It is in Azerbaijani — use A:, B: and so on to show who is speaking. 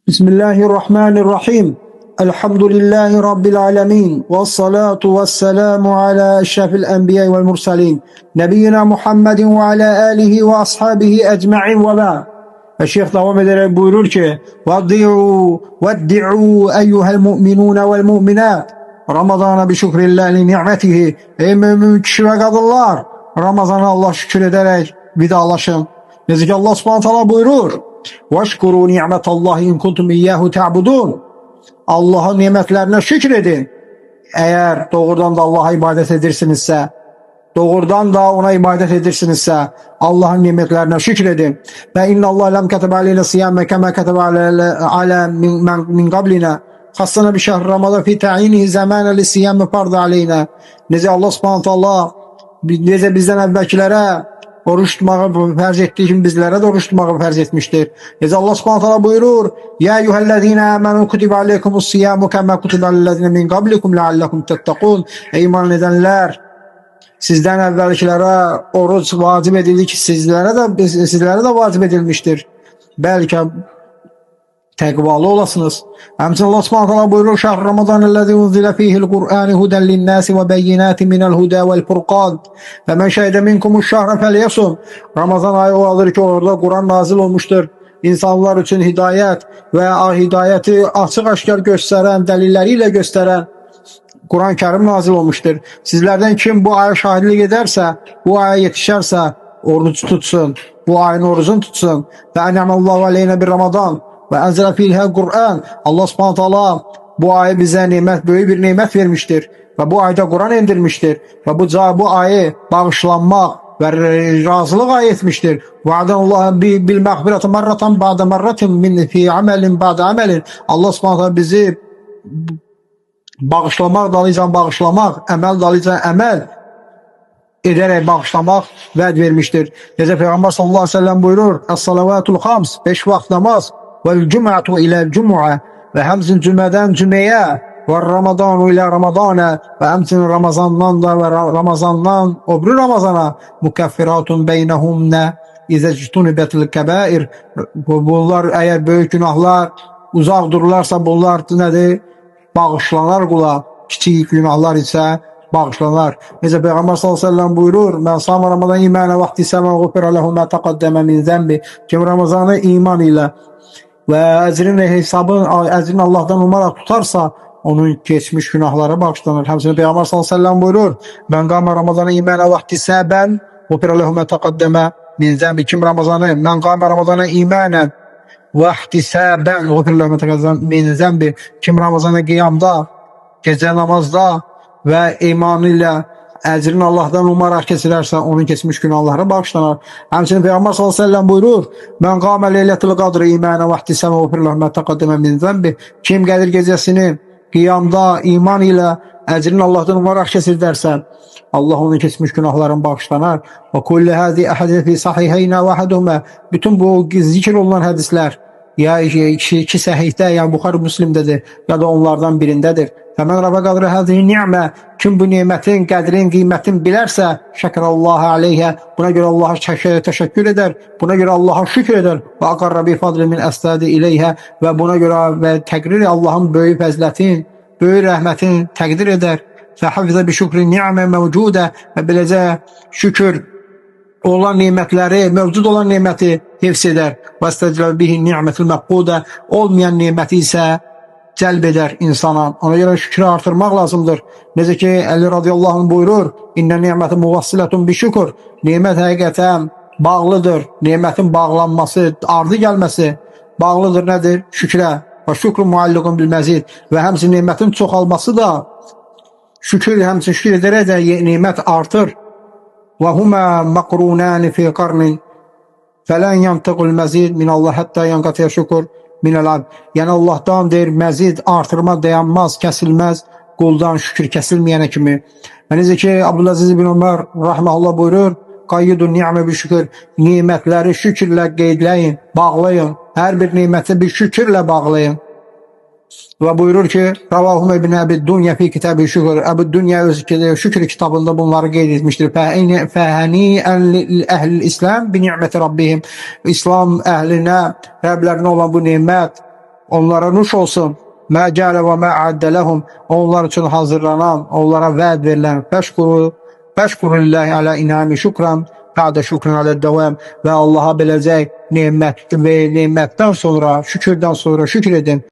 A: Bismillahirrahmanirrahim. Elhamdülillahi Rabbil alemin. Ve salatu ve selamu ala eşrefil enbiya vel mursalin. Nebiyyina Muhammedin ve ala alihi ve ashabihi ecma'in ve ba. Şeyh devam ederek buyurur ki: "Veddi'u eyyuhel mu'minun vel mu'minat." Ramazana bi şükrillahi li ni'metihi. Ey mümin kişi ve kadınlar, Ramazan'a Allah şükür ederek vidalaşın. Nezih Allah Subhanahu teala buyurur: "Veşkuru ni'metallahi in kuntum iyyahu ta'budun." Allah'ın nimetlerine şükredin. Eğer doğrudan da Allah'a ibadet edirsinizse, doğrudan da ona ibadet edirsinizse Allah'ın nimetlerine şükredin. Ve innallah lem ketebe aleyna siyame kema ketebe ala min qablina. Hassana bi şehr Ramazan fi ta'yinihi zamana li siyame farz aleyna. Nece Allah Subhanahu teala nece bizden evvelkilere oruç tutmağı farz ettiği için bizlere de oruç tutmağı farz etmiştir. Nece Allah Subhanahu teala buyurur: "Ya eyyühellezine amenu kutibe aleykumus siyamu kema kutibe alellezine min qablikum leallekum tettekûn." Ey iman edenler, sizden evvelkilere oruç vacip edildi ki sizlere de vacip edilmiştir. Belki tekvalı olasınız. Həmçinin Allah Subhanahu taala buyurur: "Şehr Ramazan ellezî unzile fîhil Kur'an huden linnâsi ve beyinatin minel huda vel furqan. Femen şehide minkumuş şehre felyesum." Ramazan ayı odur ki orada Kur'an nazil olmuştur. İnsanlar için hidayet ve hidayeti açık aşkar gösteren, delilleriyle gösteren Kur'an-ı Kerim nazil olmuştur. Sizlerden kim bu aya şahitlik ederse, bu aya yetişerse oruç tutsun. Bu ayın orucunu tutsun. Ve en'amallahu aleyna bir Ramazan ve enzele fiha Kur'an. Allah Subhanahu teala bu ayı bize büyük bir nimet vermiştir. Ve bu ayda Kur'an indirmiştir. Ve bu ayı bağışlanmak ve razılık ayı etmiştir. Va'danallahu bil mağfireti merratan ba'de merratin min fi amelin ba'de amelin. Allah Subhanahu teala bizi bağışlamak dalıcan bağışlamak, emel dalıcan emel ederek bağışlamak vəd vermiştir. Necə Peyğəmbər sallallahu aleyhi ve sellem buyurur: "Es-salavatul hams, 5 vaxt namaz, vel cum'atu ile cum'a, ve həmçinin cümlədən cüməyə, ve Ramazanu ile Ramazana, ve həmçinin Ramazandan da ve Ramazandan öbürü Ramazana, mukaffiratun beynehumne izectunibetil kebair." Bunlar eğer büyük günahlar uzak dururlarsa bunlar nədir? Bağışlanar kula. Kiçik günahlar ise bağışlanar. Necə Peyğəmbər sallallahu aleyhi ve sellem buyurur: "Men sama Ramazan imana ve ihtisama gufira lehu ma taqaddama min zembi." Kim Ramazanı iman ile ve ecrin Allah'tan umarak tutarsa onun geçmiş günahları bağışlanır. Həmçinin Peyğəmbər sallallahu aleyhi ve sellem buyurur: "Men qama Ramazanı imana ve ihtisaban gufira lehu ma taqaddama min zembi." Kim men qama Ramazanı imanen ve ihtisaben gufira lehu ma taqaddama min zembi. Kim Ramazanı qiyamda, gece namazda ve imanıyla ecrin Allah'tan umarak kesilerse onun kesmiş günahları bağışlanır. Həmçinin Peyğəmbər sallallahu aleyhi ve sellem buyurur: "Men qama leyletul qadri imanen ve ihtisama gufira lehu ma taqaddama min zembi." Kim Qədir gecesini qiyamda iman ile ecrin Allah'tan umarak kesirlerse Allah onun kesmiş günahlarını bağışlanar. Ve kulli hadi ahadith fi sahihayna vahaduhuma. Bütün bu zikir olunan hadisler ya iki sahihte ya Bukhari Müslim'dedir ya da onlardan birindedir. Femen rabbe kadri hadihi ni'me. Kim bu nimetin, kadrin, kıymetin bilerse şekerallahu aleyhe. Buna göre Allah'a teşekkür eder. Buna göre Allah'a şükür eder. Ve akarra bi fadli min estadi ileyhe. Ve buna göre ve tekrir Allah'ın büyük fezletin, büyük rahmetin tekdir eder. Fehafize bi şükri ni'me mevcude. Ve bilece şükür olan nimetleri, mevcut olan nimeti hifz eder. Ve esteclebe bihi ni'metil mekbude. Olmayan nimeti ise celb eder insana. Ona göre şükrü artırmak lazımdır. Necə ki Ali radıyallahu anh buyurur: "İnne nimeti muvassiletun bi şükür." Nimet həqiqətən bağlıdır. Nimetin bağlanması, ardı gelmesi bağlıdır nedir? Şükrə. Ve şükrü mualliqun bil məzid. Ve həmçinin nimetin çoxalması da şükür, həmçinin şükür ederek de nimet artır. Ve huma makrunani fi qarnin falan yantiqul məzid min Allah hatta yanqatiya şükür minel abd. Yani Allah'tan der məzid artırma dayanmaz, kesilmez. Kuldan şükür kesilmeyene kimi. Necə ki Abdülaziz bin Ömer rahmetullah buyurur: "Qayyidun ni'me bi şükür." Nimetleri şükürle qeydləyin, bağlayın. Her bir nimeti bir şükürle bağlayın. Ve buyurur ki Ravahu ibn Abi Dunya fi kitabı şükür. Ebu Dunya öz şükür kitabında bunları qeyd etmiştir. Fehani'en ehl-i İslam bi ni'meti Rabbihim. İslam ehline, Rablerine olan bu nimet onlara nuş olsun. Mə cələ və mə əddə ləhum, onlar üçün hazırlanan, onlara vəd verilən fəşkuru lillahi alə inami şükran, bə'də şükran alə dəvam və Allaha beləcək nemətdən sonra, şükürdən sonra şükür edin.